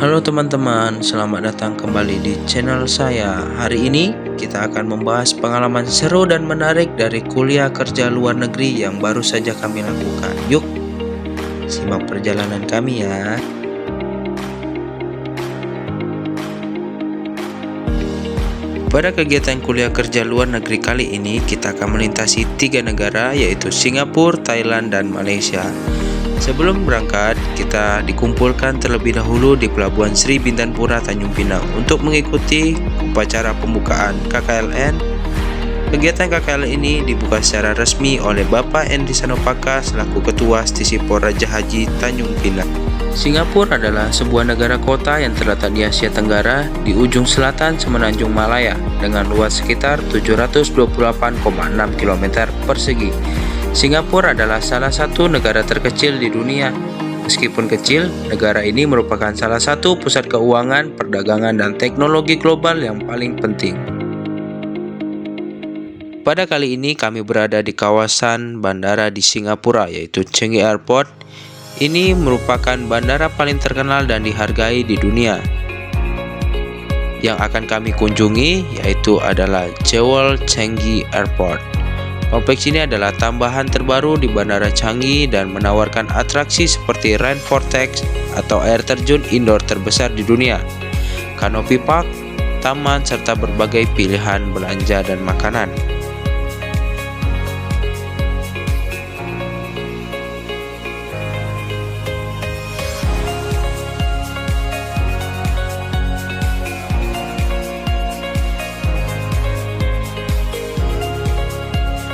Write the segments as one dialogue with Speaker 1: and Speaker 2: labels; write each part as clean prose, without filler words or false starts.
Speaker 1: Halo teman-teman, selamat datang kembali di channel saya. Hari ini kita akan membahas pengalaman seru dan menarik dari kuliah kerja luar negeri yang baru saja kami lakukan. Yuk, simak perjalanan kami ya. Pada kegiatan kuliah kerja luar negeri kali ini, kita akan melintasi 3 negara, yaitu Singapura, Thailand, dan Malaysia. Sebelum berangkat, kita dikumpulkan terlebih dahulu di Pelabuhan Sri Bintang-Pura, Tanjung Pinang untuk mengikuti upacara pembukaan KKLN. Kegiatan KKLN ini dibuka secara resmi oleh Bapak Endri Sanopaka selaku Ketua Stisipor Raja Haji Tanjung Pinang. Singapura adalah sebuah negara kota yang terletak di Asia Tenggara di ujung selatan Semenanjung Malaya dengan luas sekitar 728,6 km persegi. Singapura adalah salah satu negara terkecil di dunia. Meskipun kecil, negara ini merupakan salah satu pusat keuangan, perdagangan, dan teknologi global yang paling penting. Pada kali ini kami berada di kawasan bandara di Singapura, yaitu Changi Airport. Ini merupakan bandara paling terkenal dan dihargai di dunia. Yang akan kami kunjungi yaitu adalah Jewel Changi Airport. Kompleks ini adalah tambahan terbaru di Bandara Changi dan menawarkan atraksi seperti Rain Vortex atau air terjun indoor terbesar di dunia, Canopy Park, taman, serta berbagai pilihan belanja dan makanan.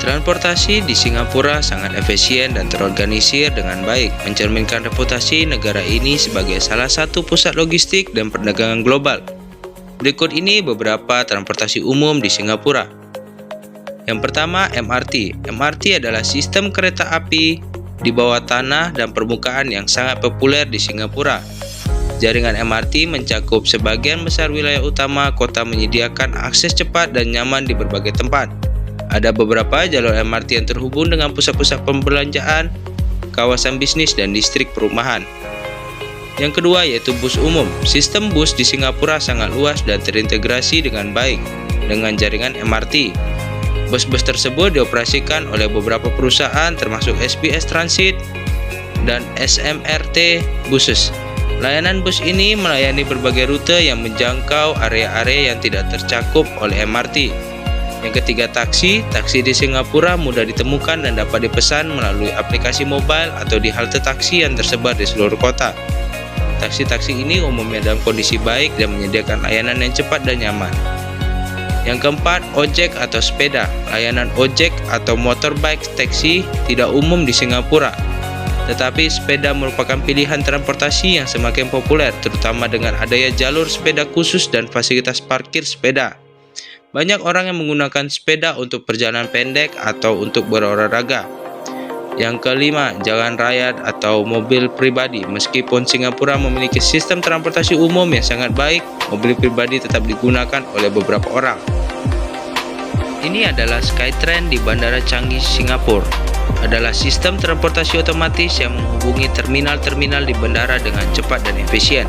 Speaker 1: Transportasi di Singapura sangat efisien dan terorganisir dengan baik, mencerminkan reputasi negara ini sebagai salah satu pusat logistik dan perdagangan global. Berikut ini beberapa transportasi umum di Singapura. Yang pertama, MRT. MRT adalah sistem kereta api di bawah tanah dan permukaan yang sangat populer di Singapura. Jaringan MRT mencakup sebagian besar wilayah utama kota, menyediakan akses cepat dan nyaman di berbagai tempat. Ada beberapa jalur MRT yang terhubung dengan pusat-pusat pembelanjaan, kawasan bisnis, dan distrik perumahan. Yang kedua yaitu bus umum. Sistem bus di Singapura sangat luas dan terintegrasi dengan baik dengan jaringan MRT. Bus-bus tersebut dioperasikan oleh beberapa perusahaan termasuk SBS Transit dan SMRT Buses. Layanan bus ini melayani berbagai rute yang menjangkau area-area yang tidak tercakup oleh MRT. Yang ketiga, taksi. Taksi di Singapura mudah ditemukan dan dapat dipesan melalui aplikasi mobile atau di halte taksi yang tersebar di seluruh kota. Taksi-taksi ini umumnya dalam kondisi baik dan menyediakan layanan yang cepat dan nyaman. Yang keempat, ojek atau sepeda. Layanan ojek atau motorbike taksi tidak umum di Singapura, tetapi sepeda merupakan pilihan transportasi yang semakin populer, terutama dengan adanya jalur sepeda khusus dan fasilitas parkir sepeda. Banyak orang yang menggunakan sepeda untuk perjalanan pendek atau untuk berolahraga. Yang kelima, jalan raya atau mobil pribadi. Meskipun Singapura memiliki sistem transportasi umum yang sangat baik, mobil pribadi tetap digunakan oleh beberapa orang. Ini adalah Skytrain di Bandara Changi, Singapura. Adalah sistem transportasi otomatis yang menghubungi terminal-terminal di bandara dengan cepat dan efisien.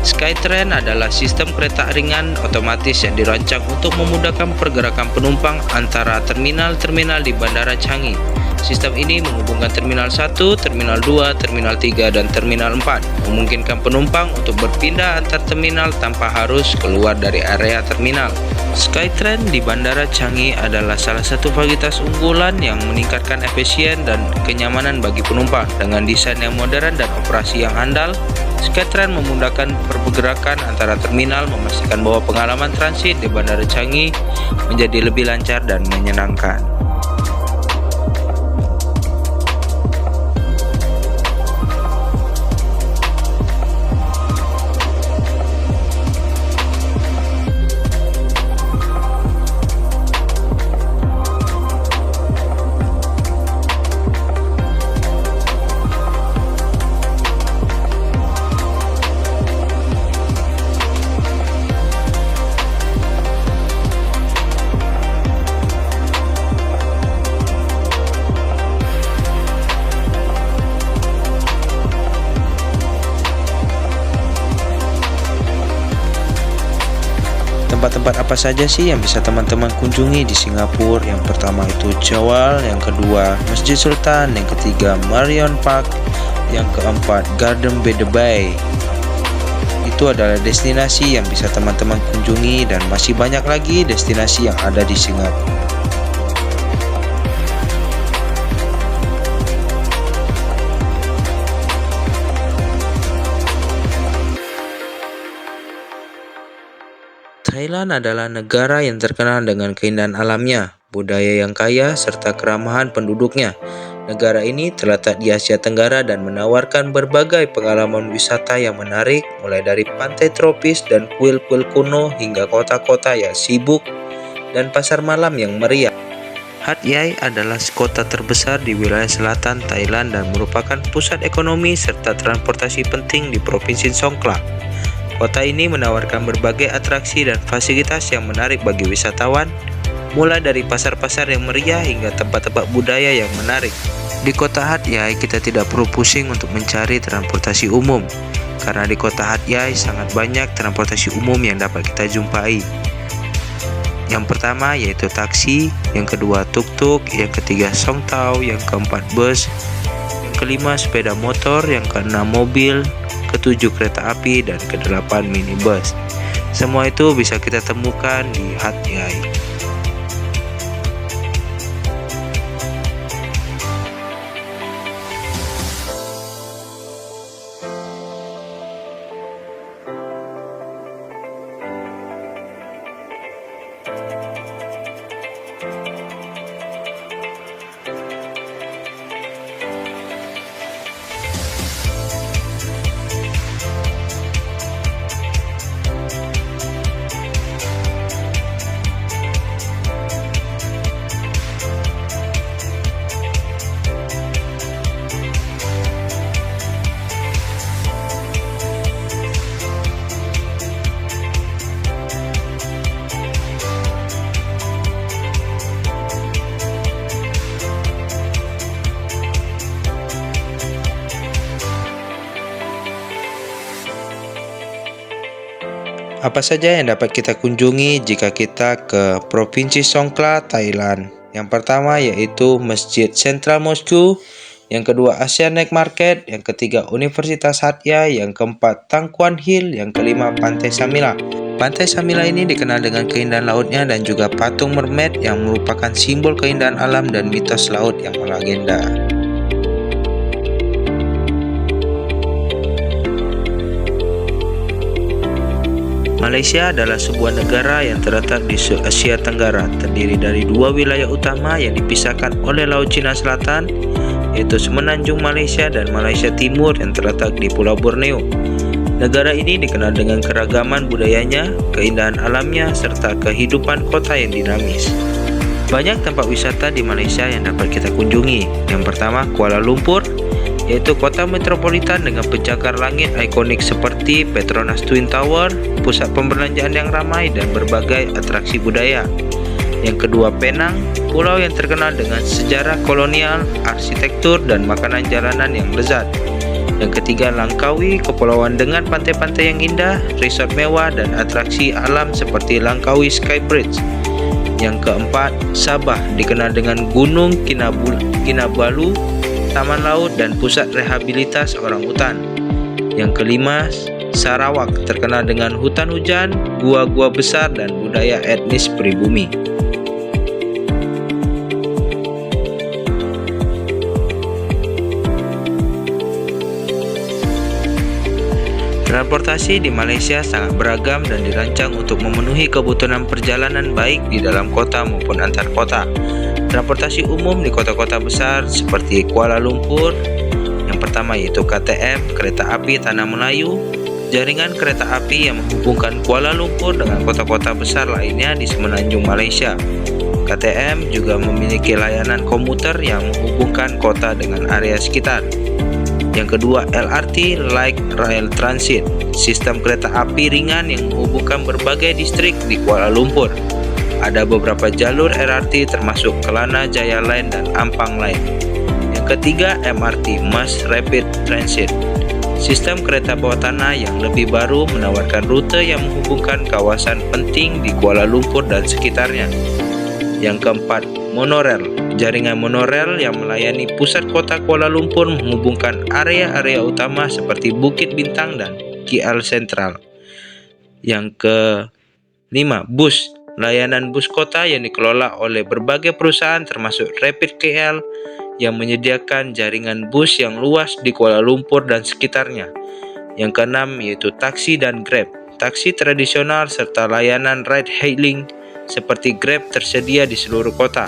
Speaker 1: Skytrain adalah sistem kereta ringan otomatis yang dirancang untuk memudahkan pergerakan penumpang antara terminal-terminal di Bandara Changi. Sistem ini menghubungkan Terminal 1, Terminal 2, Terminal 3, dan Terminal 4, memungkinkan penumpang untuk berpindah antar terminal tanpa harus keluar dari area terminal. Skytrain di Bandara Changi adalah salah satu fasilitas unggulan yang meningkatkan efisien dan kenyamanan bagi penumpang. Dengan desain yang modern dan operasi yang handal, Skytrain memudahkan pergerakan antara terminal, memastikan bahwa pengalaman transit di Bandara Changi menjadi lebih lancar dan menyenangkan. tempat-tempat apa saja sih yang bisa teman-teman kunjungi di Singapura? Yang pertama itu Jawal, yang kedua Masjid Sultan, yang ketiga Marion Park, yang keempat Garden by the Bay. Itu adalah destinasi yang bisa teman-teman kunjungi dan masih banyak lagi destinasi yang ada di Singapura. Thailand adalah negara yang terkenal dengan keindahan alamnya, budaya yang kaya, serta keramahan penduduknya. Negara ini terletak di Asia Tenggara dan menawarkan berbagai pengalaman wisata yang menarik, mulai dari pantai tropis dan kuil-kuil kuno hingga kota-kota yang sibuk dan pasar malam yang meriah. Hat Yai adalah kota terbesar di wilayah selatan Thailand dan merupakan pusat ekonomi serta transportasi penting di Provinsi Songkhla. Kota ini menawarkan berbagai atraksi dan fasilitas yang menarik bagi wisatawan, mulai dari pasar-pasar yang meriah hingga tempat-tempat budaya yang menarik. Di kota Hat Yai kita tidak perlu pusing untuk mencari transportasi umum, karena di kota Hat Yai sangat banyak transportasi umum yang dapat kita jumpai. Yang pertama yaitu taksi, yang kedua tuk-tuk, yang ketiga songtau, yang keempat bus, yang kelima sepeda motor, yang keenam mobil, ketujuh kereta api, dan kedelapan minibus. Semua itu bisa kita temukan di Hat Yai. Apa saja yang dapat kita kunjungi jika kita ke Provinsi Songkhla, Thailand? Yang pertama yaitu Masjid Central Mosque, yang kedua Asian Night Market, yang ketiga Universitas Hat Yai, yang keempat Tan Quan Hill, yang kelima Pantai Samila. Pantai Samila ini dikenal dengan keindahan lautnya dan juga patung mermaid yang merupakan simbol keindahan alam dan mitos laut yang melegenda. Malaysia adalah sebuah negara yang terletak di Asia Tenggara, terdiri dari dua wilayah utama yang dipisahkan oleh Laut Cina Selatan, yaitu Semenanjung Malaysia dan Malaysia Timur yang terletak di Pulau Borneo. Negara ini dikenal dengan keragaman budayanya, keindahan alamnya, serta kehidupan kota yang dinamis. Banyak tempat wisata di Malaysia yang dapat kita kunjungi. Yang pertama, Kuala Lumpur, yaitu kota metropolitan dengan pencakar langit ikonik seperti Petronas Twin Tower, pusat pembelanjaan yang ramai dan berbagai atraksi budaya. Yang kedua, Penang, pulau yang terkenal dengan sejarah kolonial, arsitektur, dan makanan jalanan yang lezat. Yang ketiga, Langkawi, kepulauan dengan pantai-pantai yang indah, resort mewah, dan atraksi alam seperti Langkawi Sky Bridge. Yang keempat, Sabah, dikenal dengan Gunung Kinabalu, taman laut, dan pusat rehabilitas orangutan. Yang kelima, Sarawak, terkenal dengan hutan hujan, gua-gua besar, dan budaya etnis pribumi. Transportasi di Malaysia sangat beragam dan dirancang untuk memenuhi kebutuhan perjalanan baik di dalam kota maupun antar kota. Transportasi umum di kota-kota besar seperti Kuala Lumpur, yang pertama yaitu KTM, Kereta Api Tanah Melayu, jaringan kereta api yang menghubungkan Kuala Lumpur dengan kota-kota besar lainnya di Semenanjung Malaysia. KTM juga memiliki layanan komuter yang menghubungkan kota dengan area sekitar. Yang kedua, LRT Light Rail Transit, sistem kereta api ringan yang menghubungkan berbagai distrik di Kuala Lumpur. Ada beberapa jalur LRT termasuk Kelana Jaya Line dan Ampang Line. Yang ketiga, MRT Mass Rapid Transit, Sistem kereta bawah tanah yang lebih baru menawarkan rute yang menghubungkan kawasan penting di Kuala Lumpur dan sekitarnya. Yang keempat, monorel. Jaringan monorel yang melayani pusat kota Kuala Lumpur menghubungkan area-area utama seperti Bukit Bintang dan KL Sentral. Yang kelima, bus. Layanan bus kota yang dikelola oleh berbagai perusahaan termasuk Rapid KL yang menyediakan jaringan bus yang luas di Kuala Lumpur dan sekitarnya. Yang keenam yaitu taksi dan Grab. Taksi tradisional serta layanan ride hailing seperti Grab tersedia di seluruh kota.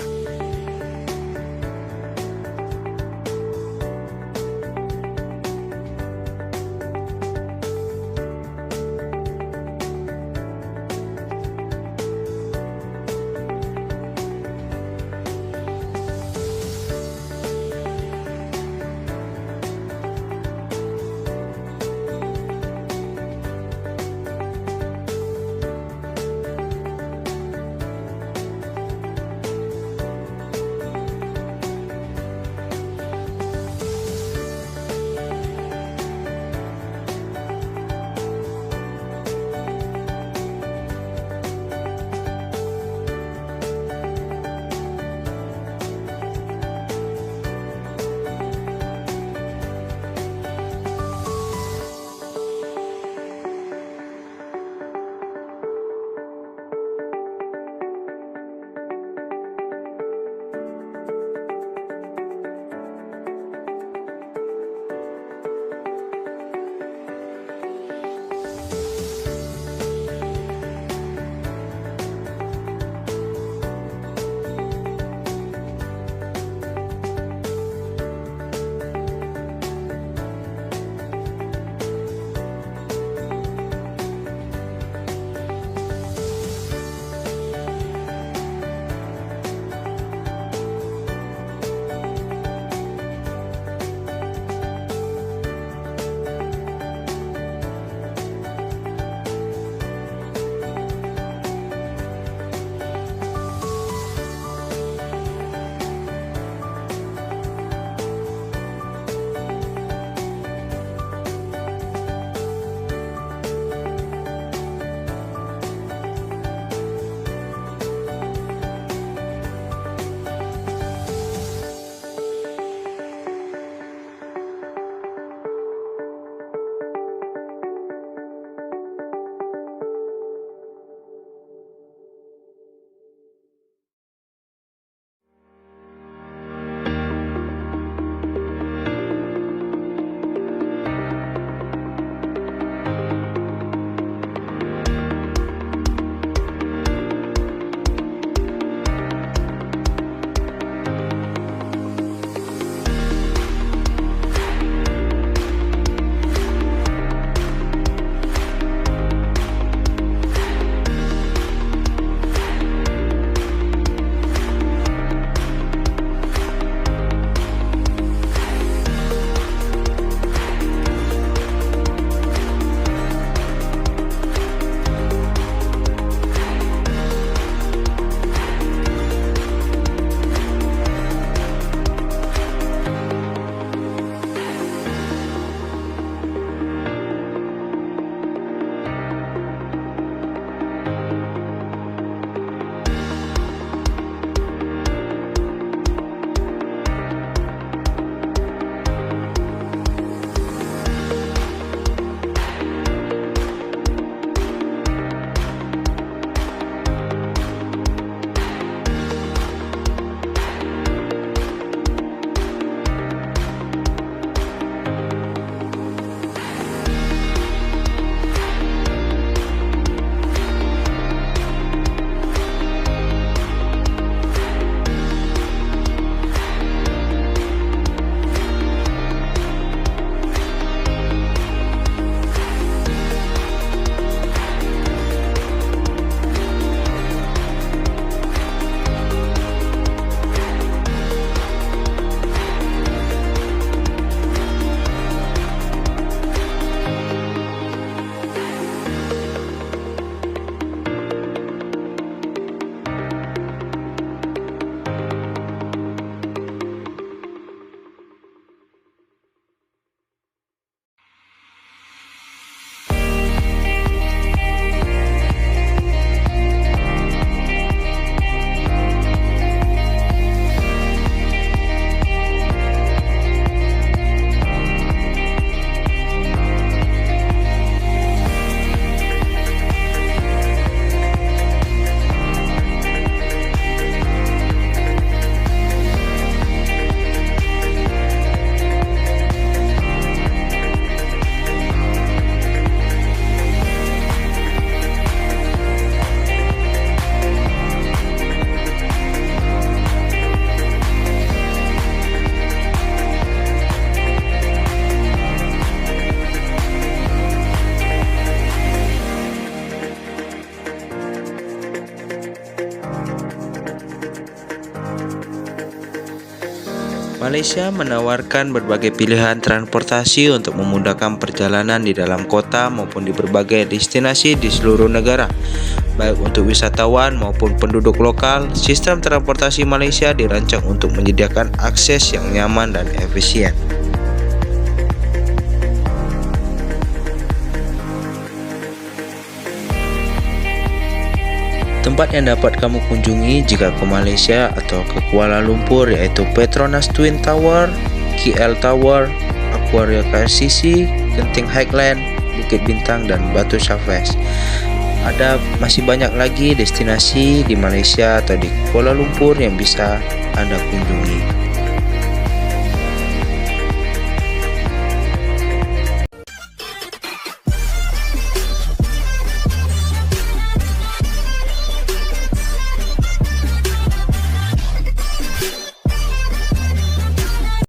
Speaker 1: Malaysia menawarkan berbagai pilihan transportasi untuk memudahkan perjalanan di dalam kota maupun di berbagai destinasi di seluruh negara. Baik untuk wisatawan maupun penduduk lokal, sistem transportasi Malaysia dirancang untuk menyediakan akses yang nyaman dan efisien. Tempat yang dapat kamu kunjungi jika ke Malaysia atau ke Kuala Lumpur yaitu Petronas Twin Tower, KL Tower, Aquaria KLCC, Genting Highland, Bukit Bintang, dan Batu Syafes. Ada masih banyak lagi destinasi di Malaysia atau di Kuala Lumpur yang bisa Anda kunjungi.